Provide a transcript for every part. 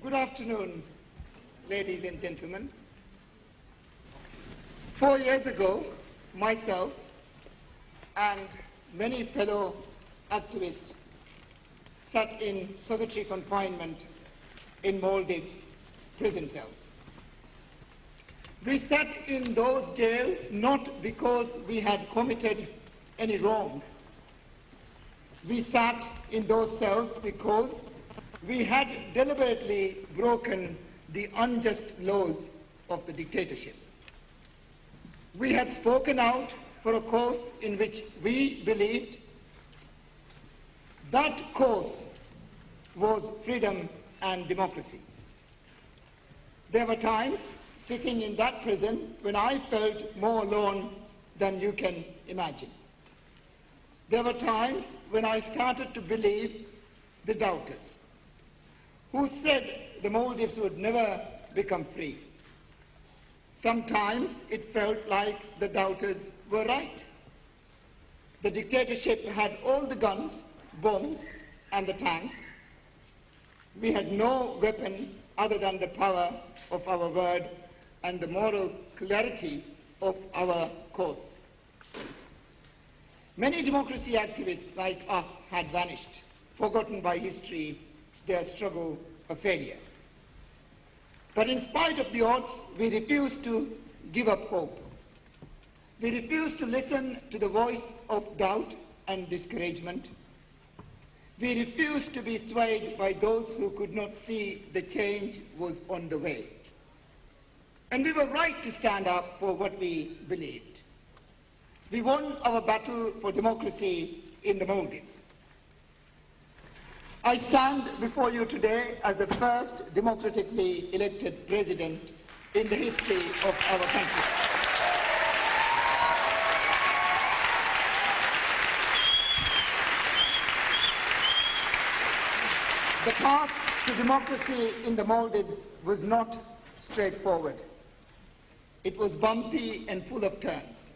Good afternoon, ladies and gentlemen. 4 years ago, myself and many fellow activists sat in solitary confinement in Maldives prison cells. We sat in those jails not because we had committed any wrong. We sat in those cells because we had deliberately broken the unjust laws of the dictatorship. We had spoken out for a cause in which we believed. That cause was freedom and democracy. There were times sitting in that prison when I felt more alone than you can imagine. There were times when I started to believe the doubters, who said the Maldives would never become free. Sometimes it felt like the doubters were right. The dictatorship had all the guns, bombs, and the tanks. We had no weapons other than the power of our word and the moral clarity of our cause. Many democracy activists like us had vanished, forgotten by history, their struggle a failure. But in spite of the odds, we refused to give up hope. We refused to listen to the voice of doubt and discouragement. We refused to be swayed by those who could not see the change was on the way. And we were right to stand up for what we believed. We won our battle for democracy in the Maldives. I stand before you today as the first democratically elected president in the history of our country. The path to democracy in the Maldives was not straightforward. It was bumpy and full of turns.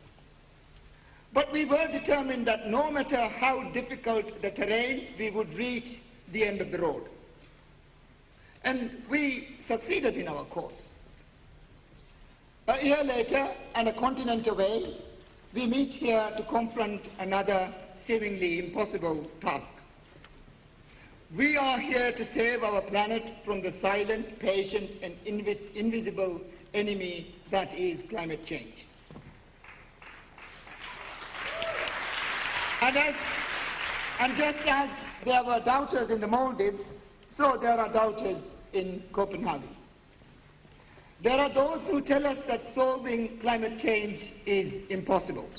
But we were determined that no matter how difficult the terrain, we would reach the end of the road. And we succeeded in our course. A year later, and a continent away, we meet here to confront another seemingly impossible task. We are here to save our planet from the silent, patient, and invisible enemy that is climate change. And just as there were doubters in the Maldives, so there are doubters in Copenhagen. There are those who tell us that solving climate change is impossible.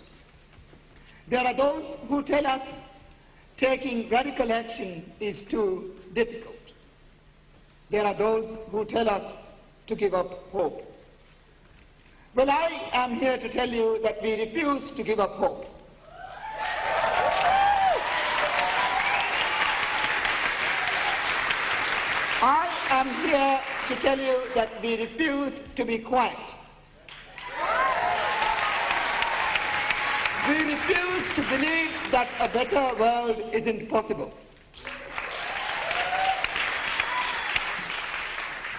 There are those who tell us taking radical action is too difficult. There are those who tell us to give up hope. Well, I am here to tell you that we refuse to give up hope. I am here to tell you that we refuse to be quiet. We refuse to believe that a better world isn't possible.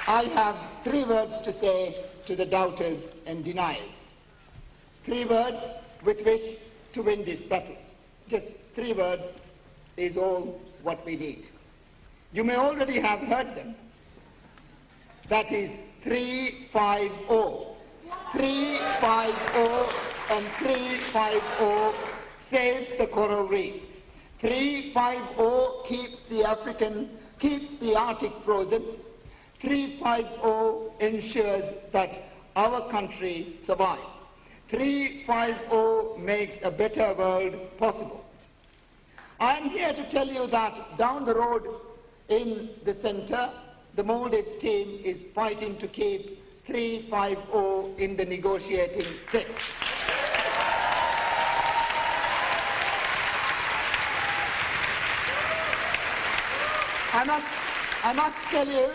I have 3 words to say to the doubters and deniers. 3 words with which to win this battle. Just 3 words is all what we need. You may already have heard them. That is 350. 350 and 350 saves the coral reefs. 350 keeps the Arctic frozen. 350 ensures that our country survives. 350 makes a better world possible. I am here to tell you that down the road in the center, the Maldives team is fighting to keep 350 in the negotiating text. I must tell you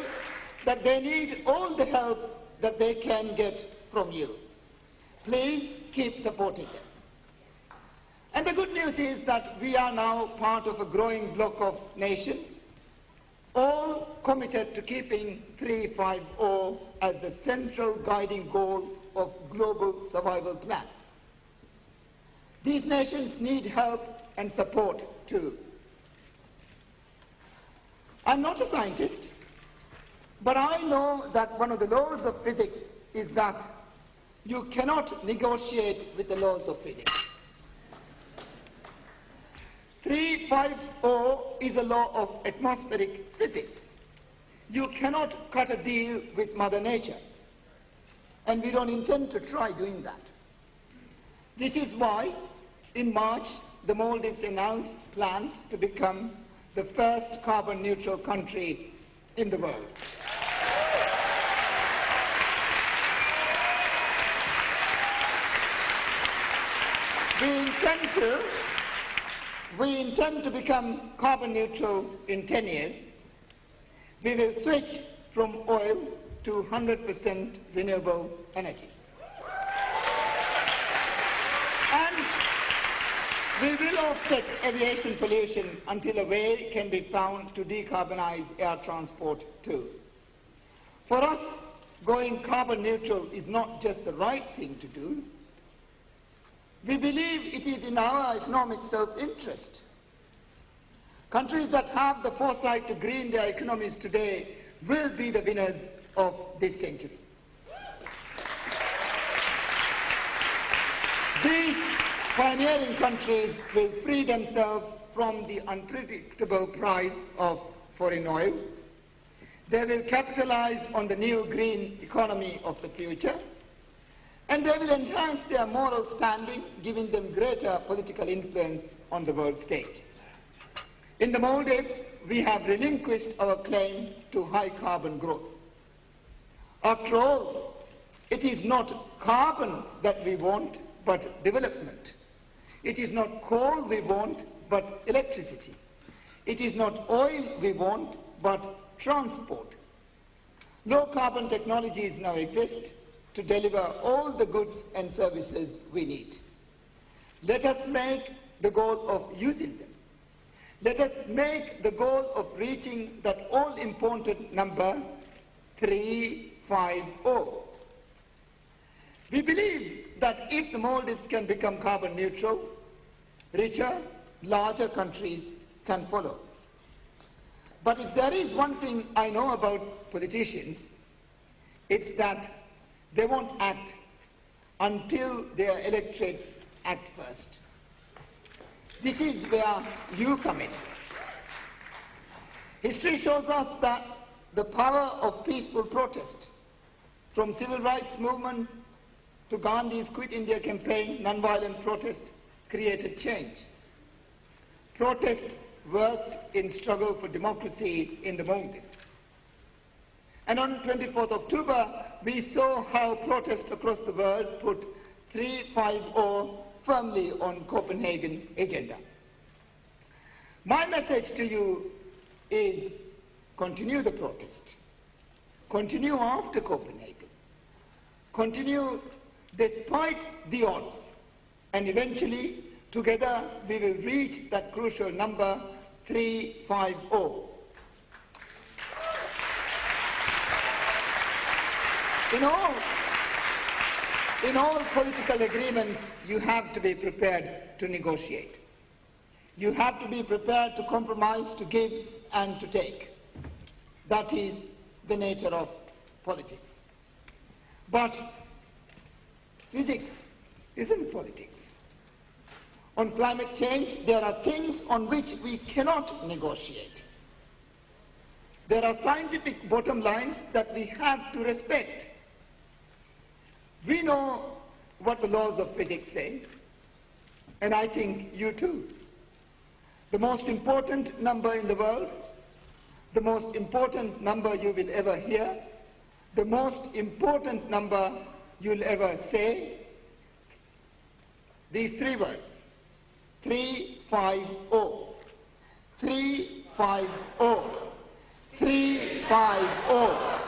that they need all the help that they can get from you. Please keep supporting them. And the good news is that we are now part of a growing bloc of nations. all committed to keeping 350 as the central guiding goal of global survival plan. These nations need help and support too. I'm not a scientist, but I know that one of the laws of physics is that you cannot negotiate with the laws of physics. 350 is a law of atmospheric physics. You cannot cut a deal with Mother Nature, and we don't intend to try doing that. This is why, in March, the Maldives announced plans to become the first carbon-neutral country in the world. We intend to become carbon neutral in 10 years. We will switch from oil to 100% renewable energy. And we will offset aviation pollution until a way can be found to decarbonize air transport too. For us, going carbon neutral is not just the right thing to do. We believe it is in our economic self-interest. Countries that have the foresight to green their economies today will be the winners of this century. These pioneering countries will free themselves from the unpredictable price of foreign oil. They will capitalize on the new green economy of the future, and they will enhance their moral standing, giving them greater political influence on the world stage. In the Maldives, we have relinquished our claim to high carbon growth. After all, it is not carbon that we want, but development. It is not coal we want, but electricity. It is not oil we want, but transport. Low carbon technologies now exist to deliver all the goods and services we need. Let us make the goal of using them. Let us make the goal of reaching that all-important number 350. We believe that if the Maldives can become carbon neutral, richer, larger countries can follow. But if there is one thing I know about politicians, it's that they won't act until their electorates act first. This is where you come in. History shows us that the power of peaceful protest, from civil rights movement to Gandhi's Quit India campaign, nonviolent protest created change. Protest worked in struggle for democracy in the Maldives. And on 24th October, we saw how protests across the world put 350 firmly on Copenhagen agenda. My message to you is continue the protest. Continue after Copenhagen. Continue despite the odds. And eventually, together, we will reach that crucial number 350. In all political agreements, you have to be prepared to negotiate. You have to be prepared to compromise, to give and to take. That is the nature of politics. But physics isn't politics. On climate change, there are things on which we cannot negotiate. There are scientific bottom lines that we have to respect. We know what the laws of physics say, and I think you too. The most important number in the world, the most important number you will ever hear, the most important number you'll ever say, these three words, 350, 350, 350.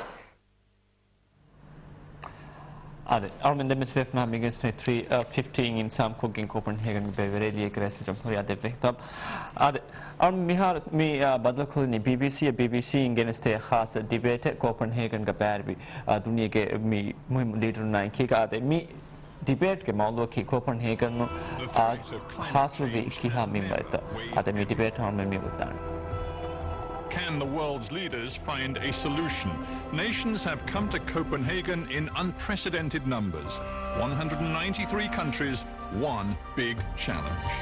Armin Demetriev na begins 15 in some cooking Copenhagen beverage restaurant for the victim. Mihar me badlakuni BBC against a khas debate Copenhagen Gabarbi dunia ke me leader nine kick me debate ke maulo ki Copenhagen khas vi ki ha me mata me debate on me utan. Can the world's leaders find a solution? Nations have come to Copenhagen in unprecedented numbers. 193 countries, one big challenge.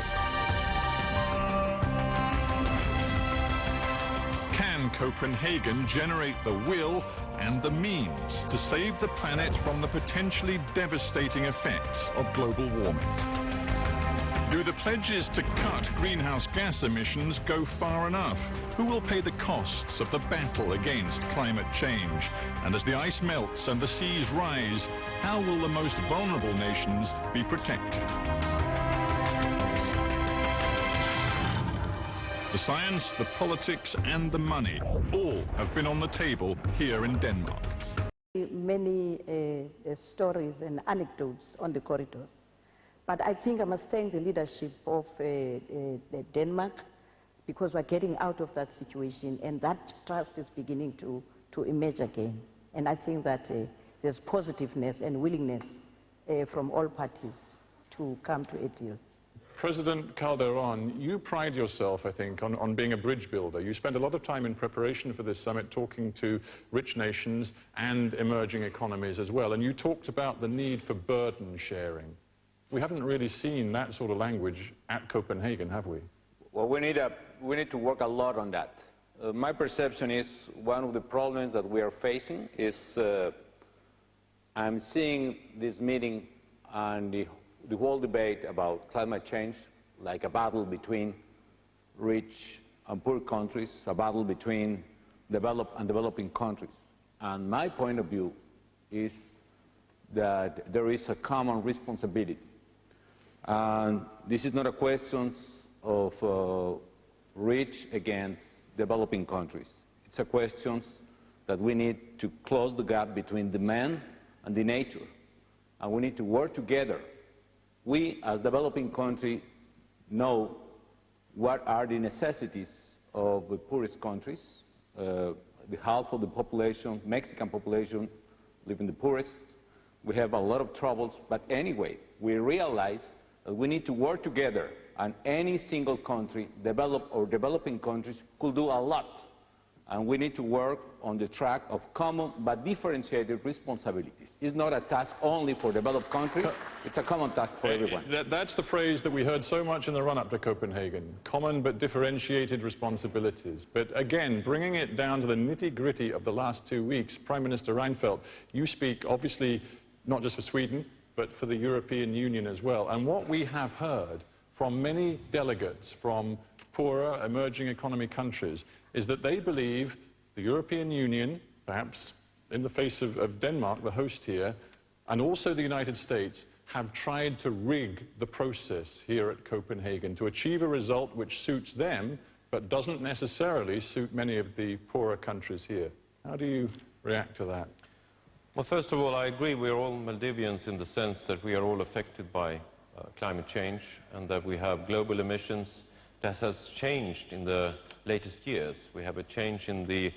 Can Copenhagen generate the will and the means to save the planet from the potentially devastating effects of global warming? Do the pledges to cut greenhouse gas emissions go far enough? Who will pay the costs of the battle against climate change? And as the ice melts and the seas rise, how will the most vulnerable nations be protected? The science, the politics and the money all have been on the table here in Denmark. Many stories and anecdotes on the corridors. But I think I must thank the leadership of Denmark, because we're getting out of that situation and that trust is beginning to emerge again. And I think that there's positiveness and willingness from all parties to come to a deal. President Calderon, you pride yourself, I think, on being a bridge builder. You spent a lot of time in preparation for this summit talking to rich nations and emerging economies as well. And you talked about the need for burden sharing. We haven't really seen that sort of language at Copenhagen, have we? Well, we need to work a lot on that. My perception is one of the problems that we are facing is I'm seeing this meeting and the whole debate about climate change like a battle between rich and poor countries, a battle between developed and developing countries. And my point of view is that there is a common responsibility. And this is not a question of rich against developing countries. It's a question that we need to close the gap between demand and the nature. And we need to work together. We, as developing countries, know what are the necessities of the poorest countries. The half of the population, Mexican population, live in the poorest. We have a lot of troubles, but anyway, we realize that we need to work together, and any single country, developed or developing countries, could do a lot. And we need to work on the track of common but differentiated responsibilities. It's not a task only for developed countries, it's a common task for everyone. That's the phrase that we heard so much in the run-up to Copenhagen, common but differentiated responsibilities. But again, bringing it down to the nitty-gritty of the last 2 weeks, Prime Minister Reinfeldt, you speak obviously not just for Sweden, but for the European Union as well. And what we have heard from many delegates from poorer emerging economy countries is that they believe the European Union, perhaps in the face of Denmark, the host here, and also the United States, have tried to rig the process here at Copenhagen to achieve a result which suits them, but doesn't necessarily suit many of the poorer countries here. How do you react to that? Well, first of all, I agree we're all Maldivians in the sense that we are all affected by climate change and that we have global emissions that has changed in the latest years. We have a change in the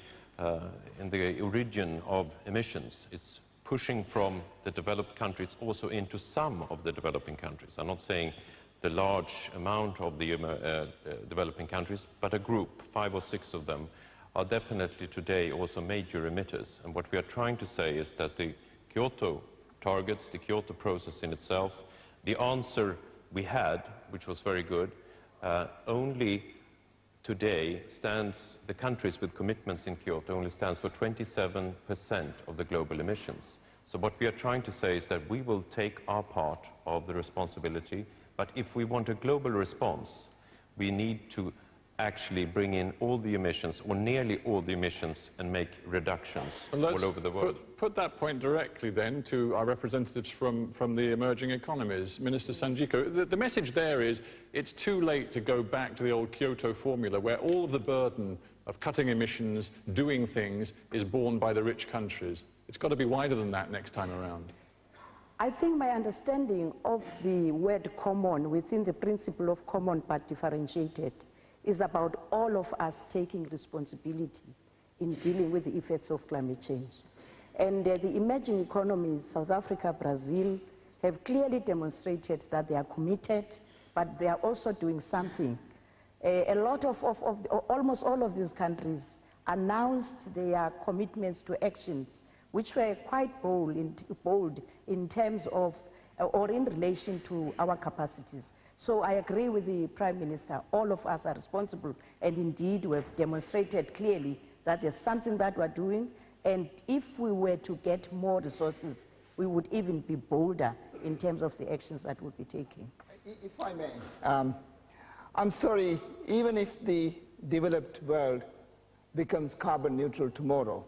origin of emissions. It's pushing from the developed countries also into some of the developing countries. I'm not saying the large amount of the developing countries, but a group, 5 or 6 of them, are definitely today also major emitters. And what we are trying to say is that the Kyoto targets, the Kyoto process in itself, the answer we had, which was very good, only today stands, the countries with commitments in Kyoto only stands for 27% of the global emissions. So what we are trying to say is that we will take our part of the responsibility, but if we want a global response, we need to actually bring in all the emissions, or nearly all the emissions, and make reductions all over the world. Put that point directly then to our representatives from the emerging economies. Minister Sanjiko, the message there is it's too late to go back to the old Kyoto formula where all of the burden of cutting emissions, doing things, is borne by the rich countries. It's got to be wider than that next time around. I think my understanding of the word common within the principle of common but differentiated is about all of us taking responsibility in dealing with the effects of climate change. And the emerging economies, South Africa, Brazil, have clearly demonstrated that they are committed, but they are also doing something. Almost all of these countries announced their commitments to actions which were quite bold in terms of, or in relation to our capacities. So I agree with the Prime Minister, all of us are responsible, and indeed we have demonstrated clearly that there's something that we're doing, and if we were to get more resources, we would even be bolder in terms of the actions that we'll be taking. If I may, I'm sorry, even if the developed world becomes carbon neutral tomorrow,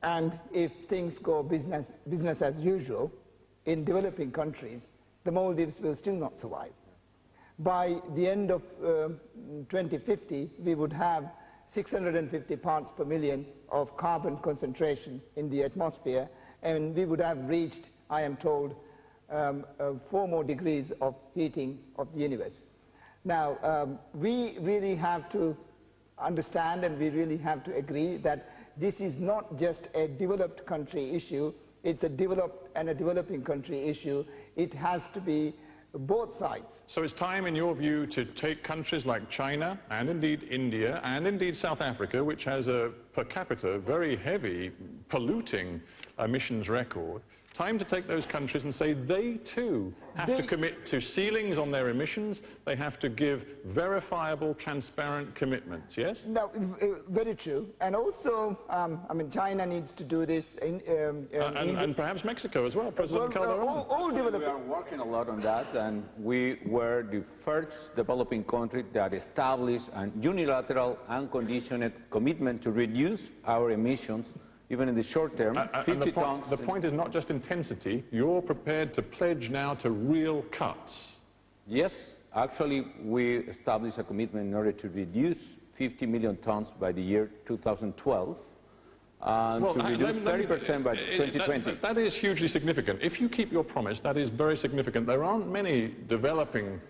and if things go business as usual in developing countries, the Maldives will still not survive. By the end of 2050, we would have 650 parts per million of carbon concentration in the atmosphere, and we would have reached, I am told, 4 more degrees of heating of the universe. Now, we really have to understand, and we really have to agree that this is not just a developed country issue, it's a developed and a developing country issue. It has to be both sides. So it's time, in your view, to take countries like China, and indeed India, and indeed South Africa, which has a per capita very heavy polluting emissions record, time to take those countries and say they too have to commit to ceilings on their emissions. They have to give verifiable, transparent commitments, yes? No, very true. And also, I mean, China needs to do this. And perhaps Mexico as well, President Calderon. All developing. We are working a lot on that, and we were the first developing country that established a unilateral, unconditioned commitment to reduce our emissions, even in the short term, 50 tons. The point is not just intensity. You're prepared to pledge now to real cuts. Yes, actually, we established a commitment in order to reduce 50 million tons by the year 2012, and to reduce 30% by 2020. That is hugely significant. If you keep your promise, that is very significant. There aren't many developing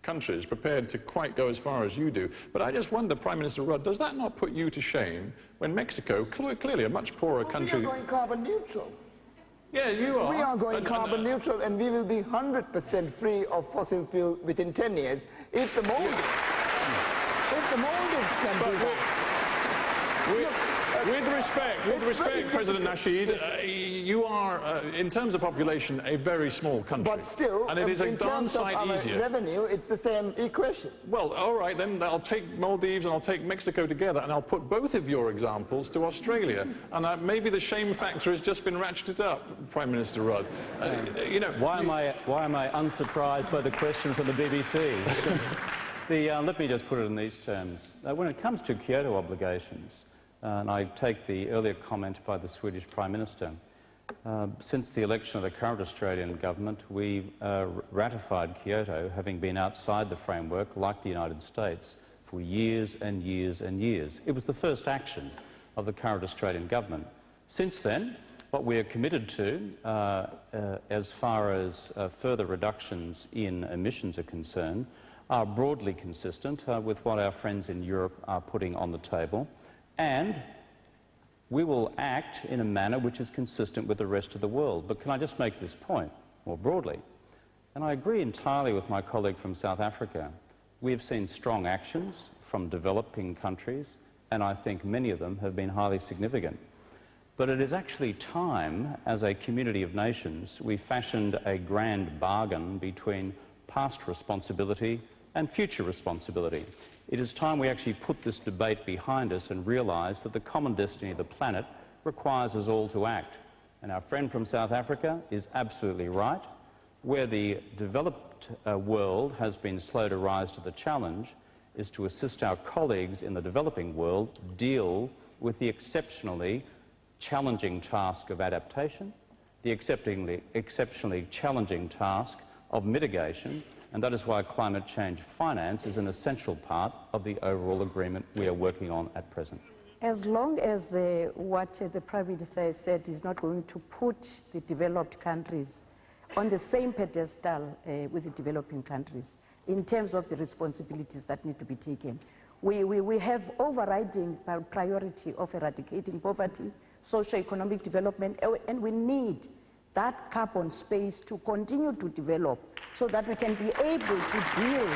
countries prepared to quite go as far as you do. But I just wonder, Prime Minister Rudd, does that not put you to shame when Mexico, clearly a much poorer country... We are going carbon neutral. Yeah, you are. We are going carbon neutral, and we will be 100% free of fossil fuel within 10 years if the Maldives, can do that. With respect, President Nasheed, you are, in terms of population, a very small country. But still, and it is a darn sight easier. In revenue, it's the same equation. Well, all right, then I'll take Maldives and I'll take Mexico together, and I'll put both of your examples to Australia. And maybe the shame factor has just been ratcheted up, Prime Minister Rudd. You know, why am I unsurprised by the question from the BBC? Let me just put it in these terms. When it comes to Kyoto obligations, and I take the earlier comment by the Swedish Prime Minister, since the election of the current Australian government, we ratified Kyoto, having been outside the framework, like the United States, for years and years and years. It was the first action of the current Australian government. Since then, what we are committed to, as far as further reductions in emissions are concerned, are broadly consistent with what our friends in Europe are putting on the table. And we will act in a manner which is consistent with the rest of the world. But can I just make this point more broadly? And I agree entirely with my colleague from South Africa. We have seen strong actions from developing countries, and I think many of them have been highly significant. But it is actually time, as a community of nations, we fashioned a grand bargain between past responsibility and future responsibility. It is time we actually put this debate behind us and realise that the common destiny of the planet requires us all to act. And our friend from South Africa is absolutely right. Where the developed world has been slow to rise to the challenge is to assist our colleagues in the developing world deal with the exceptionally challenging task of adaptation, the exceptionally challenging task of mitigation, and that is why climate change finance is an essential part of the overall agreement we are working on at present. As long as what the Prime Minister has said is not going to put the developed countries on the same pedestal with the developing countries in terms of the responsibilities that need to be taken. We have overriding priority of eradicating poverty, socio-economic development, and we need that carbon space to continue to develop so that we can be able to deal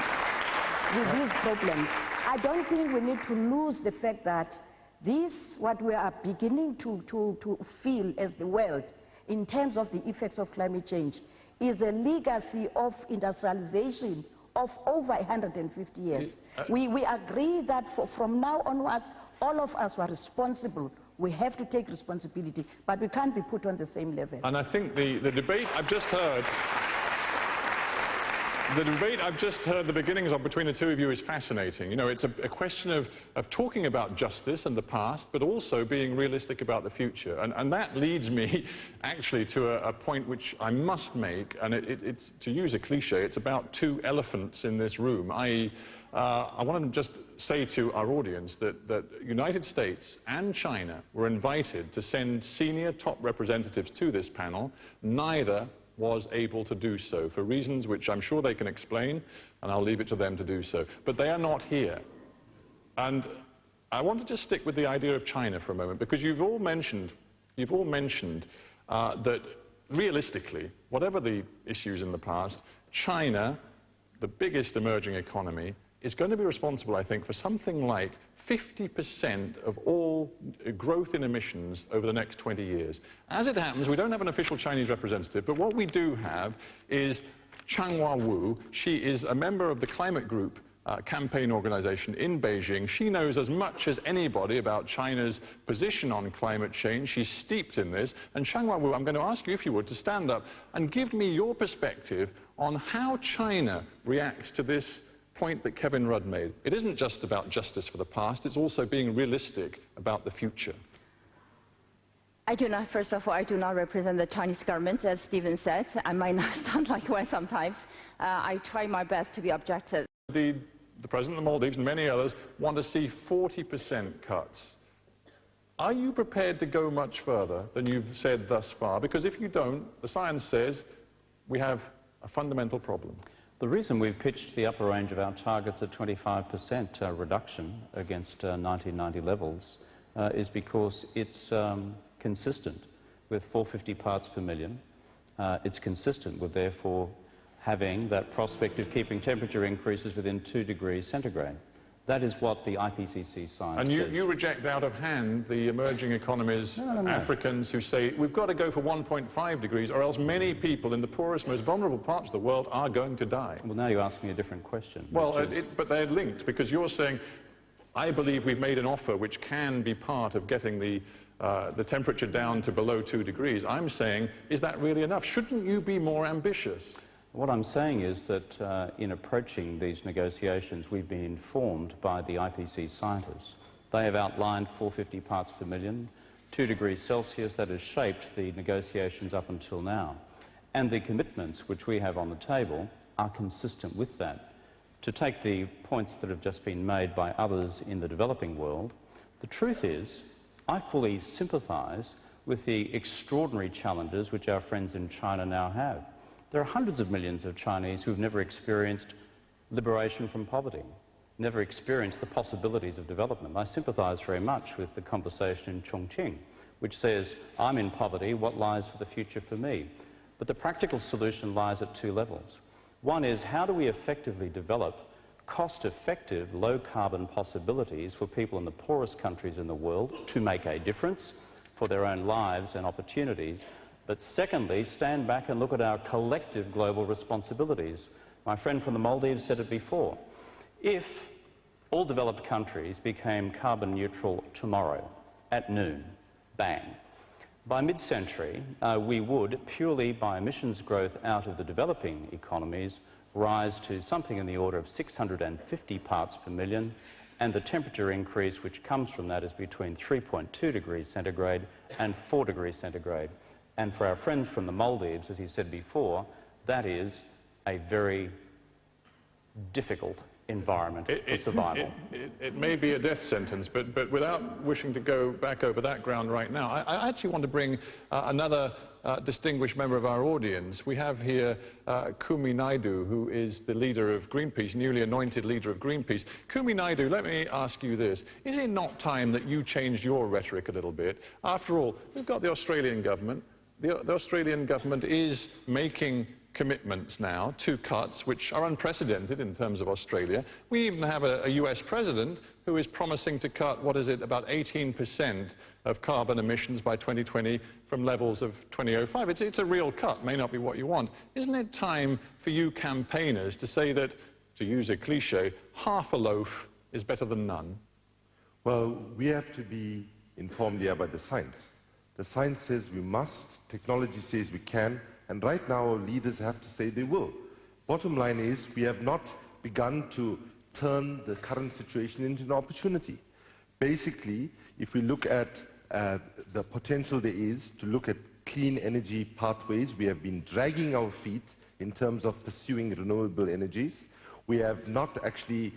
with these problems. I don't think we need to lose the fact that this, what we are beginning to feel as the world in terms of the effects of climate change, is a legacy of industrialization of over 150 years. We agree that from now onwards, all of us are responsible. We have to take responsibility, but we can't be put on the same level. And I think the debate I've just heard, the beginnings of between the two of you is fascinating. You know, it's a question of talking about justice and the past, but also being realistic about the future. And that leads me actually to a point which I must make, and it's, to use a cliche, it's about two elephants in this room, i.e., I want to just say to our audience that the United States and China were invited to send senior top representatives to this panel. Neither was able to do so for reasons which I'm sure they can explain, and I'll leave it to them to do so. But they are not here. And I want to just stick with the idea of China for a moment, because you've all mentioned that realistically, whatever the issues in the past, China, the biggest emerging economy, is going to be responsible, I think, for something like 50% of all growth in emissions over the next 20 years. As it happens, we don't have an official Chinese representative, but what we do have is Changhua Wu. She is a member of the Climate Group campaign organization in Beijing. She knows as much as anybody about China's position on climate change. She's steeped in this. And Changhua Wu, I'm going to ask you, if you would, to stand up and give me your perspective on how China reacts to this point that Kevin Rudd made. It isn't just about justice for the past, it's also being realistic about the future. First of all, I do not represent the Chinese government, as Stephen said. I might not sound like one sometimes. I try my best to be objective. The President of the Maldives and many others want to see 40% cuts. Are you prepared to go much further than you've said thus far? Because if you don't, the science says we have a fundamental problem. The reason we've pitched the upper range of our targets at 25% reduction against 1990 levels is because it's consistent with 450 parts per million. It's consistent with, therefore, having that prospect of keeping temperature increases within 2 degrees centigrade. That is what the IPCC science says. And you reject out of hand the emerging economies, Africans, who say we've got to go for 1.5 degrees or else many people in the poorest, most vulnerable parts of the world are going to die. Well, now you ask me a different question. Well, but they're linked, because you're saying, I believe we've made an offer which can be part of getting the temperature down to below 2 degrees. I'm saying, is that really enough? Shouldn't you be more ambitious? What I'm saying is that in approaching these negotiations, we've been informed by the IPCC scientists. They have outlined 450 parts per million, 2 degrees Celsius. That has shaped the negotiations up until now. And the commitments which we have on the table are consistent with that. To take the points that have just been made by others in the developing world, the truth is, I fully sympathise with the extraordinary challenges which our friends in China now have. There are hundreds of millions of Chinese who've never experienced liberation from poverty, never experienced the possibilities of development. I sympathise very much with the conversation in Chongqing, which says, I'm in poverty, what lies for the future for me? But the practical solution lies at 2 levels. One is, how do we effectively develop cost-effective, low-carbon possibilities for people in the poorest countries in the world to make a difference for their own lives and opportunities? But secondly, stand back and look at our collective global responsibilities. My friend from the Maldives said it before. If all developed countries became carbon neutral tomorrow at noon, bang, by mid-century, we would, purely by emissions growth out of the developing economies, rise to something in the order of 650 parts per million, and the temperature increase which comes from that is between 3.2 degrees centigrade and 4 degrees centigrade. And for our friend from the Maldives, as he said before, that is a very difficult environment for survival. It may be a death sentence, but without wishing to go back over that ground right now, I actually want to bring another distinguished member of our audience. We have here Kumi Naidu, who is the leader of Greenpeace, newly anointed leader of Greenpeace. Kumi Naidu, let me ask you this. Is it not time that you changed your rhetoric a little bit? After all, we've got the Australian government. The Australian government is making commitments now to cuts which are unprecedented in terms of Australia. We even have a US president who is promising to cut, what is it, about 18% of carbon emissions by 2020 from levels of 2005. It's a real cut, may not be what you want. Isn't it time for you campaigners to say that, to use a cliche, half a loaf is better than none? Well, we have to be informed here by the science. The science says we must, technology says we can, and right now our leaders have to say they will. Bottom line is we have not begun to turn the current situation into an opportunity. Basically, if we look at the potential there is to look at clean energy pathways, we have been dragging our feet in terms of pursuing renewable energies. We have not actually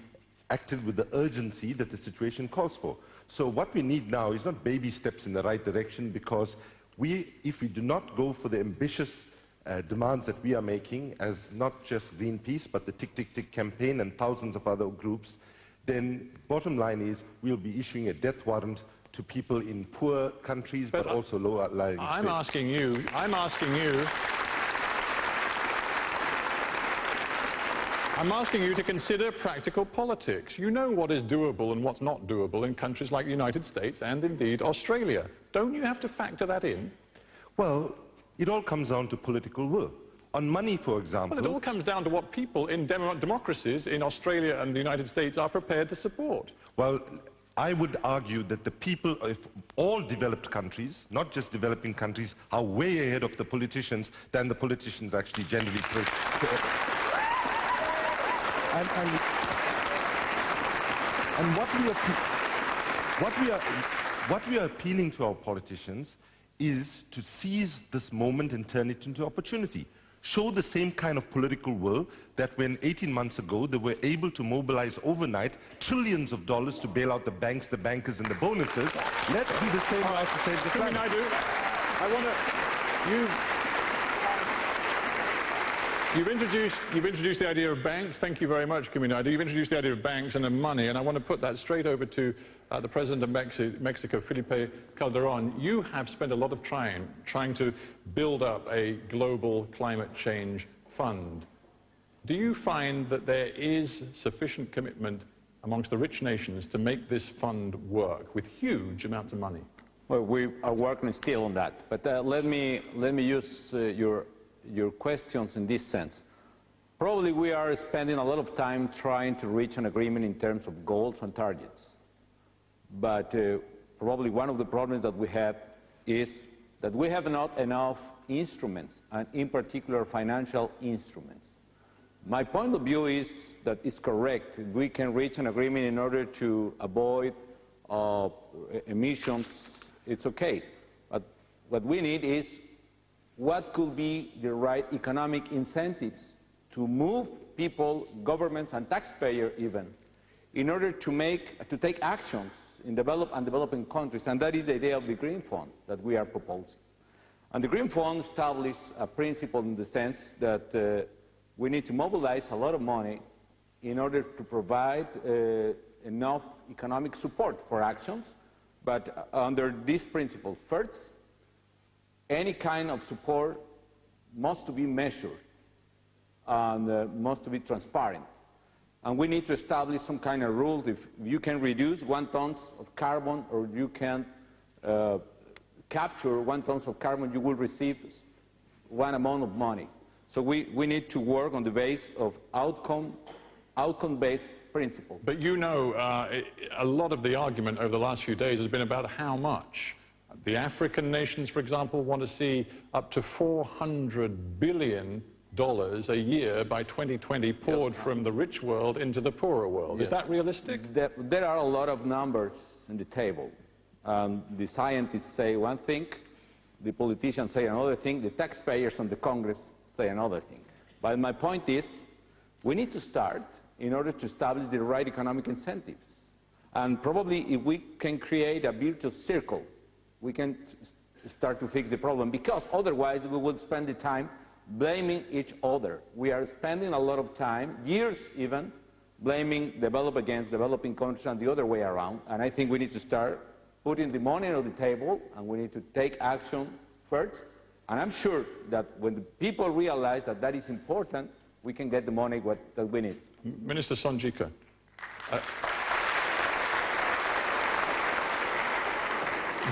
acted with the urgency that the situation calls for. So what we need now is not baby steps in the right direction, because if we do not go for the ambitious demands that we are making, as not just Greenpeace, but the Tick Tick Tick campaign and thousands of other groups, then bottom line is we'll be issuing a death warrant to people in poor countries, but also lower-lying states. I'm asking you to consider practical politics. You know what is doable and what's not doable in countries like the United States and indeed Australia. Don't you have to factor that in? Well, it all comes down to political will. On money, for example... Well, it all comes down to what people in democracies in Australia and the United States are prepared to support. Well, I would argue that the people of all developed countries, not just developing countries, are way ahead of the politicians than the politicians actually generally... And what we are appealing to our politicians is to seize this moment and turn it into opportunity. Show the same kind of political will that when 18 months ago they were able to mobilize overnight trillions of dollars to bail out the banks, the bankers and the bonuses. Let's do the same now to save the planet. I want to... You've introduced the idea of banks. Thank you very much, Kumi Naidu. You've introduced the idea of banks and of money, and I want to put that straight over to the President of Mexico, Felipe Calderón. You have spent a lot of trying to build up a global climate change fund. Do you find that there is sufficient commitment amongst the rich nations to make this fund work with huge amounts of money? Well, we are working still on that, but let me use your questions in this sense. Probably we are spending a lot of time trying to reach an agreement in terms of goals and targets. But probably one of the problems that we have is that we have not enough instruments, and in particular financial instruments. My point of view is that it's correct. We can reach an agreement in order to avoid emissions. It's okay. But what we need is what could be the right economic incentives to move people, governments, and taxpayers even, in order to take actions in developed and developing countries, and that is the idea of the Green Fund that we are proposing. And the Green Fund establishes a principle in the sense that we need to mobilize a lot of money in order to provide enough economic support for actions, but under this principle, first, any kind of support must be measured and must be transparent. And we need to establish some kind of rule. If you can reduce 1 ton of carbon, or you can capture 1 ton of carbon, you will receive one amount of money. So we need to work on the basis of outcome-based principle. But you know, a lot of the argument over the last few days has been about how much. The African nations, for example, want to see up to $400 billion a year by 2020 poured from the rich world into the poorer world. Yes. Is that realistic? There are a lot of numbers on the table. The scientists say one thing, the politicians say another thing, the taxpayers and the Congress say another thing. But my point is, we need to start in order to establish the right economic incentives. And probably if we can create a virtuous circle, we can start to fix the problem, because otherwise we will spend the time blaming each other. We are spending a lot of time, years even, blaming developed against developing countries and the other way around. And I think we need to start putting the money on the table, and we need to take action first. And I'm sure that when the people realize that that is important, we can get the money that we need. Minister Sonjika.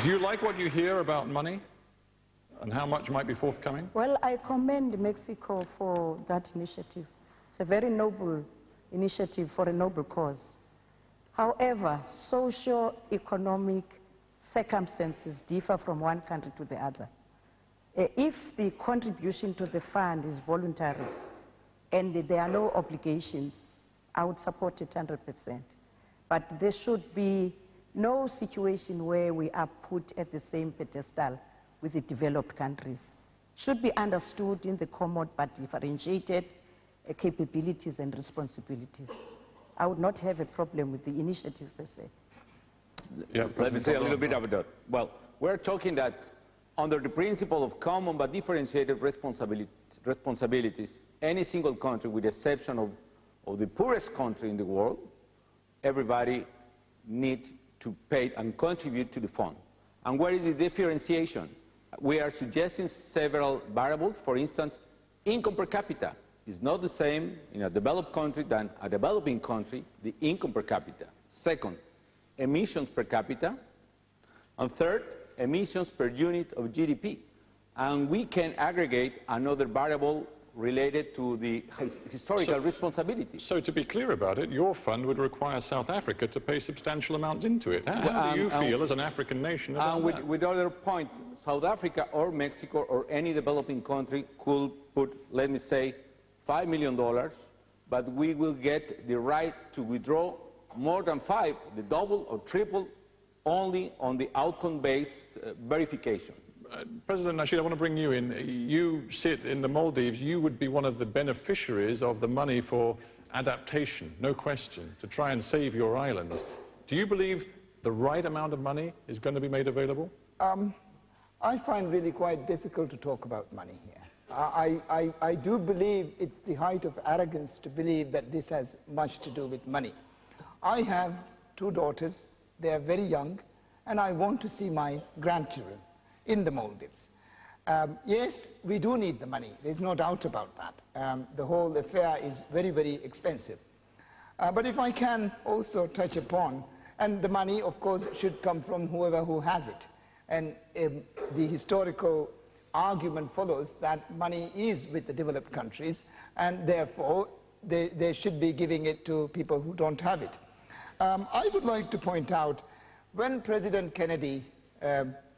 Do you like what you hear about money and how much might be forthcoming? Well, I commend Mexico for that initiative. It's a very noble initiative for a noble cause. However, socio-economic circumstances differ from one country to the other. If the contribution to the fund is voluntary and there are no obligations, I would support it 100%. But there should be no situation where we are put at the same pedestal with the developed countries. Should be understood in the common but differentiated capabilities and responsibilities. I would not have a problem with the initiative per se. Yeah, let me say a little bit about that. Well, we're talking that under the principle of common but differentiated responsibilities, any single country, with the exception of the poorest country in the world, everybody needs to pay and contribute to the fund. And where is the differentiation? We are suggesting several variables. For instance, income per capita is not the same in a developed country than a developing country, the income per capita. Second, emissions per capita. And third, emissions per unit of GDP. And we can aggregate another variable related to the historical responsibility. So to be clear about it, your fund would require South Africa to pay substantial amounts into it. How do you feel as an African nation about that? With other point, South Africa or Mexico or any developing country could put, let me say, $5 million, but we will get the right to withdraw more than 5, the double or triple, only on the outcome-based verification. President Nasheed, I want to bring you in. You sit in the Maldives. You would be one of the beneficiaries of the money for adaptation, no question, to try and save your islands. Do you believe the right amount of money is going to be made available? I find really quite difficult to talk about money here. I do believe it's the height of arrogance to believe that this has much to do with money. I have 2 daughters. They are very young, and I want to see my grandchildren in the Maldives. Yes, we do need the money. There's no doubt about that. The whole affair is very, very expensive. But if I can also touch upon, and the money, of course, should come from whoever who has it. And the historical argument follows that money is with the developed countries, and therefore they should be giving it to people who don't have it. I would like to point out, when President Kennedy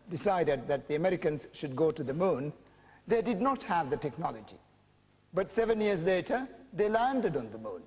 decided that the Americans should go to the moon, they did not have the technology. But 7 years later, they landed on the moon.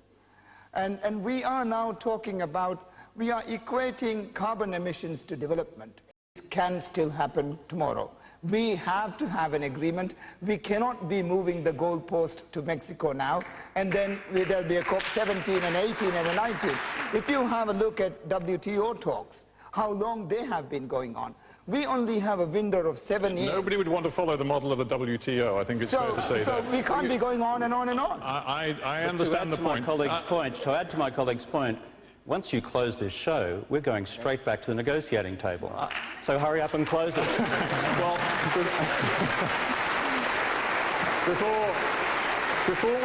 And we are now talking about, we are equating carbon emissions to development. This can still happen tomorrow. We have to have an agreement. We cannot be moving the goalpost to Mexico now, and then there'll be a COP 17 and 18 and a 19. If you have a look at WTO talks, how long they have been going on, we only have a window of 7 years. Nobody would want to follow the model of the WTO, I think it's fair to say so that. So we can't be going on and on and on. I understand the point. To add to my colleague's point, once you close this show, we're going straight back to the negotiating table. So hurry up and close it. Well, before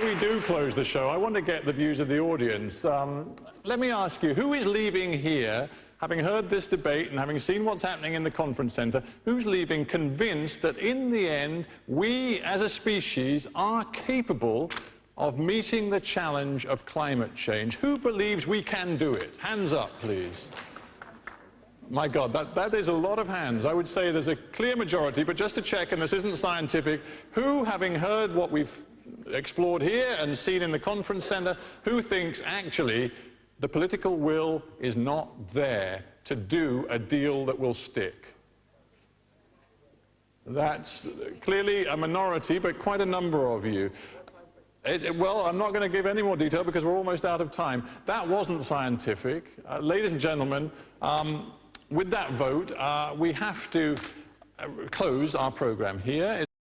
we do close the show, I want to get the views of the audience. Let me ask you, who is leaving here, having heard this debate and having seen what's happening in the conference centre, who's leaving convinced that in the end, we as a species are capable of meeting the challenge of climate change? Who believes we can do it? Hands up, please. My God, that is a lot of hands. I would say there's a clear majority, but just to check, and this isn't scientific, who, having heard what we've explored here and seen in the conference centre, who thinks actually the political will is not there to do a deal that will stick? That's clearly a minority, but quite a number of you. Well, I'm not going to give any more detail because we're almost out of time. That wasn't scientific. Ladies and gentlemen, with that vote, we have to close our program here.